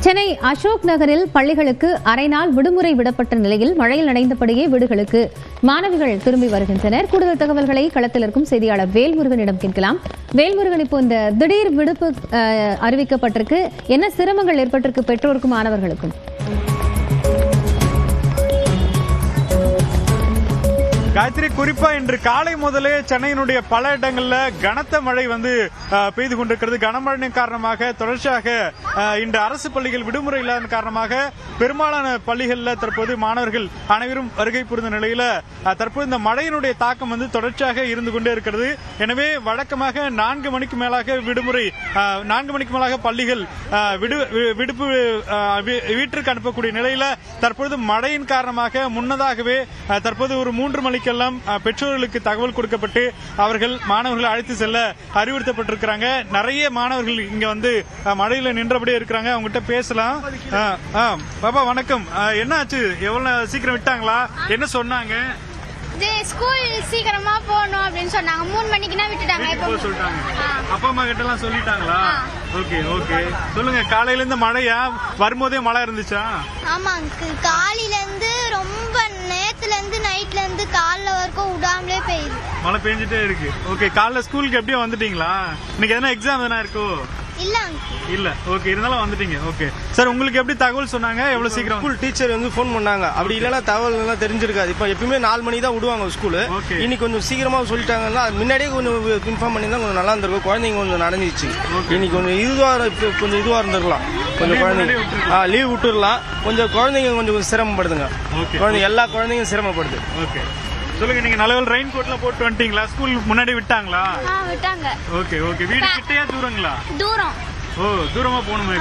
சென்னை அசோக் நகரில் பள்ளிகளுக்கு அரை நாள் விடுமுறை விடப்பட்ட நிலையில் மழையில் நனைந்தபடியே வீடுகளுக்கு மாணவிகள் திரும்பி வருகின்றனர். கூடுதல் தகவல்களை களத்தில் இருக்கும் செய்தியாளர் வேல்முருகனிடம் கேட்கலாம். வேல்முருகன், இப்போ இந்த திடீர் விடுப்பு அறிவிக்கப்பட்டிருக்கு, என்ன சிரமங்கள் ஏற்பட்டிருக்கு பெற்றோருக்கும் மாணவர்களுக்கும்? காயத்ரி, குறிப்பா இன்று காலை முதலே சென்னையினுடைய பல இடங்கள்ல கனத்த மழை பெய்து கொண்டிருக்கிறது. கனமழையின் காரணமாக தொடர்ச்சியாக இன்று அரசு பள்ளிகள் விடுமுறை இல்லாத காரணமாக பெரும்பாலான பள்ளிகளில் தற்போது மாணவர்கள் அனைவரும் வருகை புரிந்த நிலையில தற்போது இந்த மழையினுடைய தாக்கம் தொடர்ச்சியாக இருந்து கொண்டே இருக்கிறது. எனவே வழக்கமாக 4 மணிக்கு மேலாக விடுமுறை, 4 மணிக்கு மேலாக பள்ளிகள் விடுப்பு வீட்டிற்கு அனுப்பக்கூடிய நிலையில தற்போது மழையின் காரணமாக முன்னதாகவே தற்போது ஒரு 3 மணிக்கெல்லாம் பெற்றோர்களுக்கு தகவல் கொடுக்கப்பட்டு அவர்கள் மாணவர்களை அழைத்து செல்ல அறிவுறுத்தப்பட்டிருக்கிறாங்க. நிறைய மாணவர்கள் இங்க மழையில நின்றபடியே இருக்கிறாங்க. அவங்ககிட்ட பேசலாம். பாப்பா வணக்கம், என்ன ஆச்சு? எவ்வளவு சீக்கிரம் விட்டாங்களா? என்ன சொன்னாங்க? ஸ்கூல் சீக்கிரமா போகணும் அப்படின்னு சொன்னாங்க. 3 மணிக்குனா விட்டுட்டாங்க. இப்போ சொல்லிட்டாங்க. அப்பா அம்மா கிட்ட எல்லாம் சொல்லிட்டாங்களா? ஓகே ஓகே, சொல்லுங்க. காலையில இருந்து மழையா? வரும்போதே மழை இருந்துச்சா? ஆமா, காலையில இருந்து ரொம்ப, நேத்துல இருந்து நைட்ல இருந்து காலைல வரைக்கும் விடாமலே பெய்யுது. மழை பெஞ்சிட்டே இருக்கு. ஓகே, காலைல ஸ்கூலுக்கு எப்படியும் வந்துட்டீங்களா? இன்னைக்கு எதனா எக்ஸாம் எதனா இருக்கோ? இல்ல. ஓகே, இருந்தாலும் வந்துட்டீங்க. ஓகே சார், உங்களுக்கு எப்படி தகவல் சொன்னாங்க? எவ்வளவு சீக்கிரம்? ஸ்கூல் டீச்சர் ஃபோன் பண்ணாங்க. அப்படி இல்லைன்னா தகவல் எல்லாம் தெரிஞ்சிருக்காது. இப்ப எப்பவுமே 4 மணி தான் விடுவாங்க ஸ்கூலு. இன்னைக்கு கொஞ்சம் சீக்கிரமா சொல்லிட்டாங்கன்னா முன்னாடியே கொஞ்சம் இன்ஃபார்ம் பண்ணியிருந்தா கொஞ்சம் நல்லா இருந்திருக்கும். குழந்தைங்க கொஞ்சம் நடந்துச்சு. இன்னைக்கு கொஞ்சம் இதுவா இருந்திருக்கலாம். கொஞ்சம் குழந்தைங்க லீவ் விட்டுடலாம். கொஞ்சம் குழந்தைங்க கொஞ்சம் சிரமப்படுதுங்க. குழந்தைங்க எல்லா குழந்தைங்களும் சிரமப்படுது. ஓகே, சொல்லுங்க. நீங்க நல்ல ரெயின் கோட்ல போட்டு வந்துட்டீங்களா? ஸ்கூல் முன்னாடி விட்டாங்களா? விட்டாங்க. Okay okay. வீடு கிட்டயா தூரங்களா? தூரம். ஓ, தூரமா போகணுமே.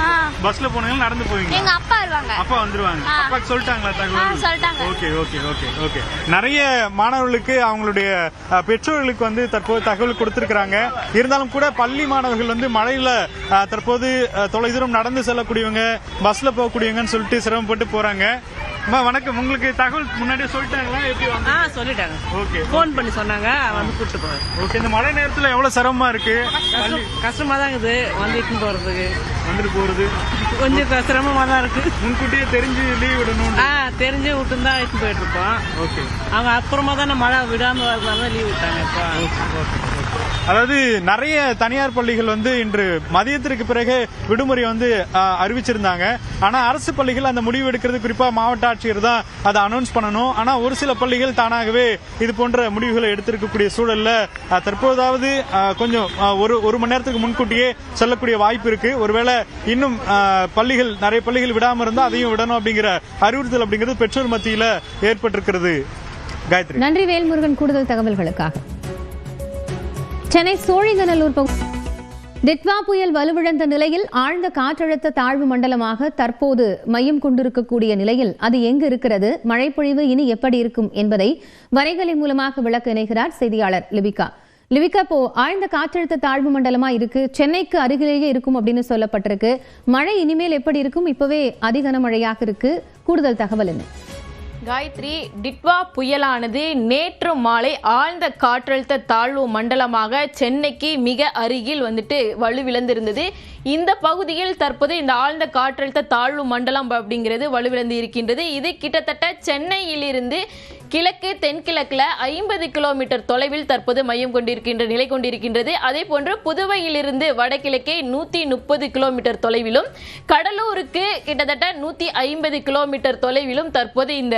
பஸ்ல போனீங்களா நடந்து போவீங்க? எங்க அப்பா வருவாங்க. அப்பா வந்துருவாங்க. அப்பாக்கு சொல்லிட்டாங்களா தகவல்? சொல்லிட்டாங்க. Okay okay okay okay. நிறைய மாணவர்களுக்கு அவங்களுடைய பெற்றோர்களுக்கு தற்போது தகவல் கொடுத்திருக்கிறாங்க. இருந்தாலும் கூட பள்ளி மாணவர்கள் மழையில தற்போது தொலைதூரம் நடந்து செல்லக்கூடியவங்க, பஸ்ல போகக்கூடியவங்கன்னு சொல்லிட்டு சிரமப்பட்டு போறாங்க. அம்மா வணக்கம், உங்களுக்கு தகவல் முன்னாடியே சொல்லிட்டாங்களா? எப்படி சொல்லிட்டாங்க. ஓகே, போன் பண்ணி சொன்னாங்க, கூட்டு போறேன். ஓகே. இந்த மழை நேரத்துல எவ்வளவு சிரமமா இருக்கு? கஷ்டமா தான் இருக்குது வந்துட்டு போறதுக்கு. வந்துட்டு போறது கொஞ்சம் சிரமமா தான் இருக்கு. முன்கூட்டியே தெரிஞ்சு லீவ் விடணும். தெரிஞ்சு விட்டு தான் எடுத்து போயிட்டு இருப்போம். ஓகே, அவங்க அப்புறமா தான் மழை விடாம வரதுனால லீவ் விட்டாங்க. அதாவது நிறைய தனியார் பள்ளிகள் இன்று மதியத்திற்கு பிறகு விடுமுறை அறிவிச்சிருந்தாங்க. ஆனா அரசு பள்ளிகள் அந்த முடிவு எடுக்கிறது குறிப்பா மாவட்ட ஆட்சியர் தான் அதை அனௌன்ஸ் பண்ணணும். ஆனா ஒரு சில பள்ளிகள் தானாகவே இது போன்ற முடிவுகளை எடுத்திருக்கக்கூடிய சூழல்ல தற்போதாவது கொஞ்சம் ஒரு மணி நேரத்துக்கு முன்கூட்டியே சொல்லக்கூடிய வாய்ப்பு இருக்கு. ஒருவேளை இன்னும் நிறைய பள்ளிகள் விடாம இருந்தா அதையும் விடணும் அப்படிங்கிற அறிவுறுத்தல் அப்படிங்கிறது பெற்றோர் மத்தியில ஏற்பட்டிருக்கிறது. காயத்ரி, நன்றி வேல்முருகன் கூடுதல் தகவல்களுக்காக. சென்னை சோழிங்கநல்லூர் டிட்வா புயல் வலுவிழந்த நிலையில் ஆழ்ந்த காற்றழுத்த தாழ்வு மண்டலமாக தற்போது மையம் கொண்டிருக்கக்கூடிய நிலையில் அது எங்கு இருக்கிறது, மழைப்பொழிவு இனி எப்படி இருக்கும் என்பதை வரைகலை மூலமாக விளக்க இணைகிறார் செய்தியாளர் லிபிகா. இப்போ ஆழ்ந்த காற்றழுத்த தாழ்வு மண்டலமா இருக்கு, சென்னைக்கு அருகிலேயே இருக்கும் அப்படின்னு சொல்லப்பட்டிருக்கு. மழை இனிமேல் எப்படி இருக்கும்? இப்பவே அதிகன மழையாக இருக்கு. கூடுதல் தகவல் என்ன? காயத்ரி, டிட்வா புயலானது நேற்று மாலை ஆழ்ந்த காற்றழுத்த தாழ்வு மண்டலமாக சென்னைக்கு மிக அருகில் வலுவிழந்திருந்தது. இந்த பகுதியில் தற்போது இந்த ஆழ்ந்த காற்றழுத்த தாழ்வு மண்டலம் அப்படிங்கிறது வலுவிழந்து இருக்கின்றது. இது கிட்டத்தட்ட சென்னையிலிருந்து கிழக்கு தென்கிழக்குல 50 கிலோமீட்டர் தொலைவில் தற்போது மையம் கொண்டிருக்கின்ற நிலை கொண்டிருக்கின்றது. அதே போன்று புதுவையிலிருந்து வடகிழக்கே 130 கிலோமீட்டர் தொலைவிலும், கடலூருக்கு கிட்டத்தட்ட 150 கிலோமீட்டர் தொலைவிலும் தற்போது இந்த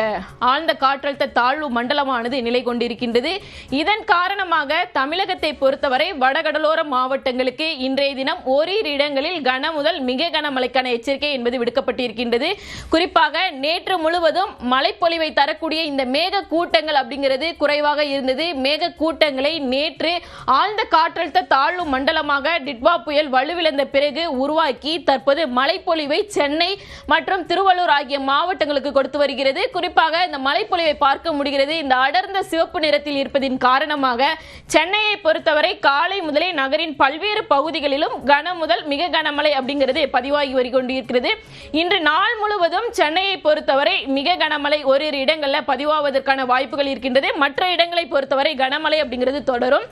ஆழ்ந்த காற்றழுத்த தாழ்வு மண்டலமானது நிலை கொண்டிருக்கின்றது. இதன் காரணமாக தமிழகத்தை பொறுத்தவரை வடகடலோர மாவட்டங்களுக்கு இன்றைய தினம் ஓரிரு இடங்களில் கன முதல் மிக கனமழைக்கான எச்சரிக்கை என்பது விடுக்கப்பட்டிருக்கின்றது. குறிப்பாக நேற்று முழுவதும் மழைப்பொழிவை தரக்கூடிய இந்த மேக கூட்டங்கள் அப்படிங்கிறது குறைவாக இருந்தது. மேக கூட்டங்களை நேற்று ஆழ்ந்த காற்றழுத்த தாழ்வு மண்டலமாக டிட்வா புயல் வலுவிழந்த பிறகு உருவாக்கி தற்போது மழைப்பொழிவை சென்னை மற்றும் திருவள்ளூர் ஆகிய மாவட்டங்களுக்கு கொடுத்து வருகிறது. குறிப்பாக இந்த மழைப்பொழிவை பார்க்க முடிகிறது. இந்த அடர்ந்த சிவப்பு நிறத்தில் இருப்பதின் காரணமாக சென்னையை பொறுத்தவரை காலை முதலே நகரின் பல்வேறு பகுதிகளிலும் கன முதல் மிக மிக கனமழை அப்படிங்கிறது பதிவாகி வருகொண்டிருக்கிறது. இன்று நாள் முழுவதும் சென்னையை பொறுத்தவரை மிக கனமழை ஓரிரு இடங்களில் பதிவாவதற்கான வாய்ப்புகள் இருக்கின்றது. மற்ற இடங்களை பொறுத்தவரை கனமழை அப்படிங்கிறது தொடரும்.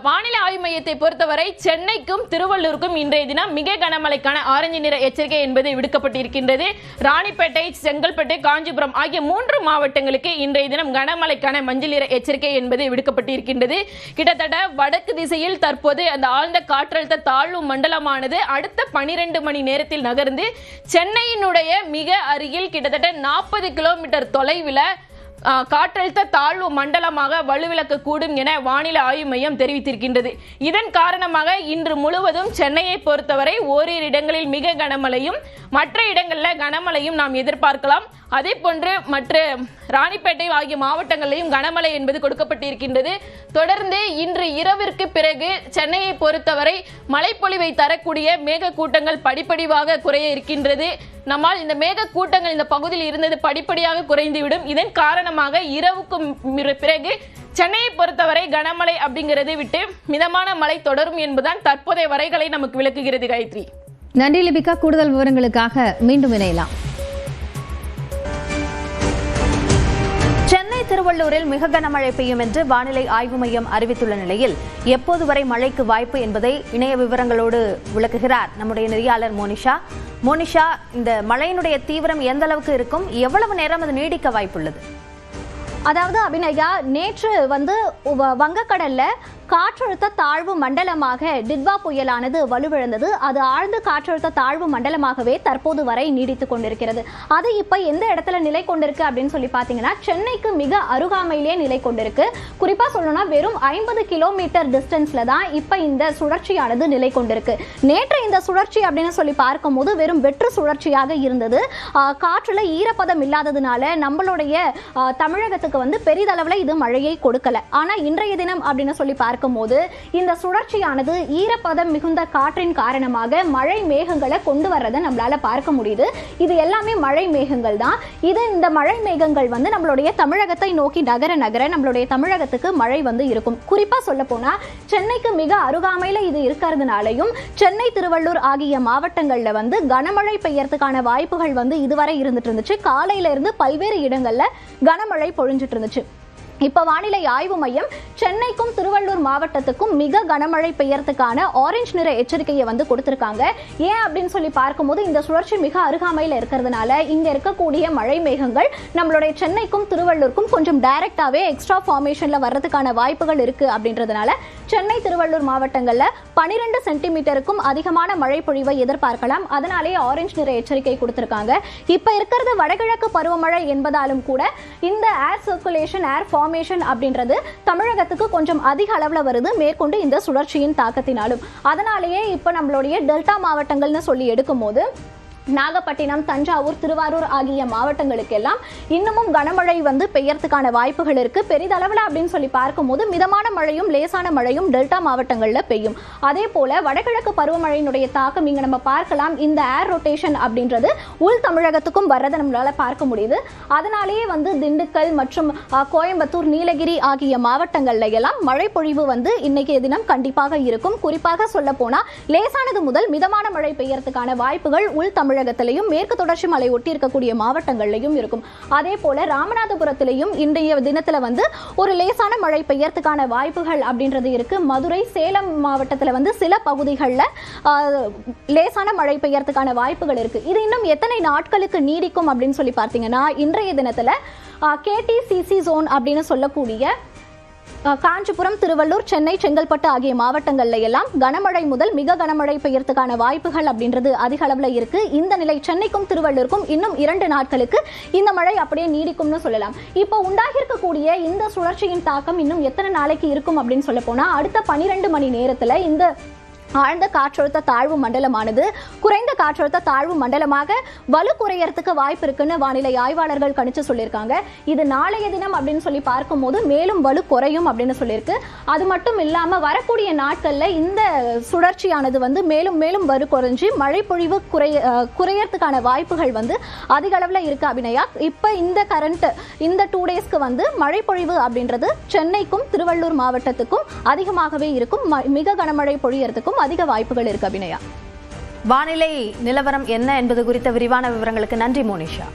வானிலை ஆய்வு மையத்தை பொறுத்தவரை சென்னைக்கும் திருவள்ளூருக்கும் இன்றைய தினம் மிக கனமழைக்கான ஆரஞ்சு நிற எச்சரிக்கை என்பது விடுக்கப்பட்டிருக்கின்றது. ராணிப்பேட்டை, செங்கல்பட்டு, காஞ்சிபுரம் ஆகிய 3 மாவட்டங்களுக்கு இன்றைய தினம் கனமழைக்கான மஞ்சள் நிற எச்சரிக்கை என்பது விடுக்கப்பட்டிருக்கின்றது. கிட்டத்தட்ட வடக்கு திசையில் தற்போது அந்த ஆழ்ந்த காற்றழுத்த தாழ்வு மண்டலமானது அடுத்த 12 மணி நேரத்தில் நகர்ந்து சென்னையினுடைய மிக அருகில் கிட்டத்தட்ட 40 கிலோமீட்டர் தொலைவில் காற்றழுத்த தாழ்வு மண்டலமாக வலுவிழக்க கூடும் என வானிலை ஆய்வு மையம் தெரிவித்திருக்கின்றது. இதன் காரணமாக இன்று முழுவதும் சென்னையை பொறுத்தவரை ஓரிரு இடங்களில் மிக கனமழையும் மற்ற இடங்களில் கனமழையும் நாம் எதிர்பார்க்கலாம். அதே போன்று மற்ற ராணிப்பேட்டை ஆகிய மாவட்டங்களிலும் கனமழை என்பது கொடுக்கப்பட்டிருக்கின்றது. தொடர்ந்து இன்று இரவிற்கு பிறகு சென்னையை பொறுத்தவரை மழைப்பொழிவை தரக்கூடிய மேக கூட்டங்கள் படிப்படியாக குறைய இருக்கின்றது. நம்மால் இந்த மேக கூட்டங்கள் இந்த பகுதியில் இருந்தது படிப்படியாக குறைந்துவிடும். இதன் காரணமாக இரவுக்கும் பிறகு சென்னையை பொறுத்தவரை கனமழை அப்படிங்கிறது விட்டு மிதமான மழை தொடரும் என்பதுதான் தற்போதைய வரைகளை நமக்கு விளக்குகிறது. காயத்ரி, நன்றி லிபிகா. கூடுதல் விவரங்களுக்காக மீண்டும் இணையலாம். சென்னை திருவள்ளூரில் மிக கனமழை பெய்யும் என்று வானிலை ஆய்வு மையம் அறிவித்துள்ள நிலையில் எப்போது வரை மழைக்கு வாய்ப்பு என்பதை இணைய விவரங்களோடு விளக்குகிறார் நம்முடைய நெறியாளர் மோனிஷா. இந்த மழையினுடைய தீவிரம் எந்த அளவுக்கு இருக்கும், எவ்வளவு நேரம் அது நீடிக்க வாய்ப்புள்ளது? அதாவது அபிநயா, நேற்று வங்கக்கடல்ல காற்றழுத்த தாழ்வு மண்டலமாக டிட்வா புயலானது வலுவிழந்தது. அது ஆழ்ந்த காற்றழுத்த தாழ்வு மண்டலமாகவே தற்போது வரை நீடித்துக் கொண்டிருக்கிறது. அது இப்ப எந்த இடத்துல நிலை கொண்டிருக்கு அப்படின்னு சொல்லி பாத்தீங்கன்னா சென்னைக்கு மிக அருகாமையிலேயே நிலை கொண்டிருக்கு. குறிப்பா சொல்லணும்னா வெறும் 50 கிலோமீட்டர் டிஸ்டன்ஸ்ல தான் இப்ப இந்த சுழற்சியானது நிலை கொண்டிருக்கு. நேற்று இந்த சுழற்சி அப்படின்னு சொல்லி பார்க்கும்போது வெறும் வெற்று சுழற்சியாக இருந்தது. காற்றுல ஈரப்பதம் இல்லாததுனால நம்மளுடைய தமிழகத்துக்கு பெரிதளவுல இது மழையை கொடுக்கல. ஆனா இன்றைய தினம் அப்படின்னு சொல்லி பார்க்கும்போது இந்த சுழற்சியானது ஈரப்பதம் மிகுந்த காற்றின் காரணமாக மழை மேகங்களை கொண்டு வர்றதை நம்மளால பார்க்க முடியுது. இது எல்லாமே மழை மேகங்கள் தான். இந்த மழை மேகங்கள் நம்மளுடைய தமிழகத்தை நோக்கி நகர நம்மளுடைய தமிழகத்துக்கு மழை இருக்கும். குறிப்பா சொல்ல போனா சென்னைக்கு மிக அருகாமையில இது இருக்கிறதுனாலையும் சென்னை, திருவள்ளூர் ஆகிய மாவட்டங்கள்ல கனமழை பெய்யறதுக்கான வாய்ப்புகள் இதுவரை இருந்துட்டு இருந்துச்சு. காலையில இருந்து பல்வேறு இடங்கள்ல கனமழை பொழிஞ்சிட்டு இருந்துச்சு. இப்ப வானிலை ஆய்வு மையம் சென்னைக்கும் திருவள்ளூர் மாவட்டத்துக்கும் மிக கனமழை பெய்யறதுக்கான ஆரஞ்சு நிற எச்சரிக்கையை கொடுத்திருக்காங்க. ஏன் அப்படின்னு சொல்லி பார்க்கும்போது இந்த சுழற்சி மிக அருகாமையில் இருக்கிறதுனால இங்க இருக்கக்கூடிய மழை மேகங்கள் நம்மளுடைய சென்னைக்கும் திருவள்ளூருக்கும் கொஞ்சம் டைரக்டாவே எக்ஸ்ட்ரா ஃபார்மேஷன்ல வர்றதுக்கான வாய்ப்புகள் இருக்கு. அப்படின்றதுனால சென்னை, திருவள்ளூர் மாவட்டங்கள்ல 12 சென்டிமீட்டருக்கும் அதிகமான மழை பொழிவை எதிர்பார்க்கலாம். அதனாலேயே ஆரஞ்சு நிற எச்சரிக்கை கொடுத்திருக்காங்க. இப்ப இருக்கிறது வடகிழக்கு பருவமழை என்பதாலும் கூட இந்த ஏர் சர்க்குலேஷன், ஏர் ஃபார்மேஷன் அப்படின்றது தமிழகத்துக்கு கொஞ்சம் அதிக அளவுல வருது, மேற்கொண்டு இந்த சுழற்சியின் தாக்கத்தினாலும். அதனாலேயே இப்ப நம்மளுடைய டெல்டா மாவட்டங்கள்னு சொல்லி எடுக்கும் போது நாகப்பட்டினம், தஞ்சாவூர், திருவாரூர் ஆகிய மாவட்டங்களுக்கு எல்லாம் இன்னமும் கனமழை பெய்யறதுக்கான வாய்ப்புகள் இருக்கு. பெரிதளவில் அப்படின்னு சொல்லி பார்க்கும்போது மிதமான மழையும் லேசான மழையும் டெல்டா மாவட்டங்கள்ல பெய்யும். அதே போல வடகிழக்கு பருவமழையினுடைய தாக்கம் இங்க நம்ம பார்க்கலாம். இந்த ஏர் ரொட்டேஷன் அப்படின்றது உள் தமிழகத்துக்கும் வர்றதை நம்மளால பார்க்க முடியுது. அதனாலேயே திண்டுக்கல் மற்றும் கோயம்புத்தூர், நீலகிரி ஆகிய மாவட்டங்கள்ல எல்லாம் மழை பொழிவு இன்னைக்கு தினம் கண்டிப்பாக இருக்கும். குறிப்பாக சொல்ல போனா லேசானது முதல் மிதமான மழை பெய்யறதுக்கான வாய்ப்புகள் உள் தமிழகத்திலையும் மேற்கு தொடர்ச்சி மலை ஒட்டி இருக்கக்கூடிய மாவட்டங்கள்லையும் இருக்கும். அதே போல ராமநாதபுரத்திலையும் இன்றைய தினத்துல ஒரு லேசான மழை பெய்யறதுக்கான வாய்ப்புகள் அப்படின்றது இருக்கு. மதுரை, சேலம் மாவட்டத்துல சில பகுதிகளில் லேசான மழை பெய்யறதுக்கான வாய்ப்புகள் இருக்கு. இது இன்னும் எத்தனை நாட்களுக்கு நீடிக்கும் அப்படின்னு சொல்லி பார்த்தீங்கன்னா இன்றைய தினத்துல கேடிசிசி ஜோன் அப்படின்னு சொல்லக்கூடிய காஞ்சிபுரம், திருவள்ளூர், சென்னை, செங்கல்பட்டு ஆகிய மாவட்டங்கள்ல எல்லாம் கனமழை முதல் மிக கனமழை பெய்யறதுக்கான வாய்ப்புகள் அப்படின்றது அதிக அளவுல இருக்கு. இந்த நிலை சென்னைக்கும் திருவள்ளூருக்கும் இன்னும் 2 நாட்களுக்கு இந்த மழை அப்படியே நீடிக்கும்னு சொல்லலாம். இப்போ உண்டாகி இருக்கக்கூடிய இந்த சுழற்சியின் தாக்கம் இன்னும் எத்தனை நாளைக்கு இருக்கும் அப்படின்னு சொல்ல போனா அடுத்த 12 மணி நேரத்துல இந்த ஆழ்ந்த காற்றழுத்த தாழ்வு மண்டலமானது குறைந்த காற்றழுத்த தாழ்வு மண்டலமாக வலு குறையறதுக்கு வாய்ப்பு இருக்குன்னு வானிலை ஆய்வாளர்கள் கணிச்சு சொல்லியிருக்காங்க. இது நாளைய தினம் அப்படின்னு சொல்லி பார்க்கும்போது மேலும் வலு குறையும் அப்படின்னு சொல்லியிருக்கு. அது மட்டும் இல்லாம வரக்கூடிய நாட்கள்ல இந்த சுழற்சியானது மேலும் மேலும் வலு குறைஞ்சி மழை பொழிவு குறையறதுக்கான வாய்ப்புகள் அதிக அளவுல இருக்கு. அபிநயா, இப்ப இந்த 2 டேஸ்க்கு மழை பொழிவு அப்படின்றது சென்னைக்கும் திருவள்ளூர் மாவட்டத்துக்கும் அதிகமாகவே இருக்கும். மிக கனமழை பொழியறதுக்கும் அதிக வாய்ப்புகள் இருக்கு. அபிநயா, வானிலை நிலவரம் என்ன என்பது குறித்த விரிவான விவரங்களுக்கு நன்றி மோனிஷா.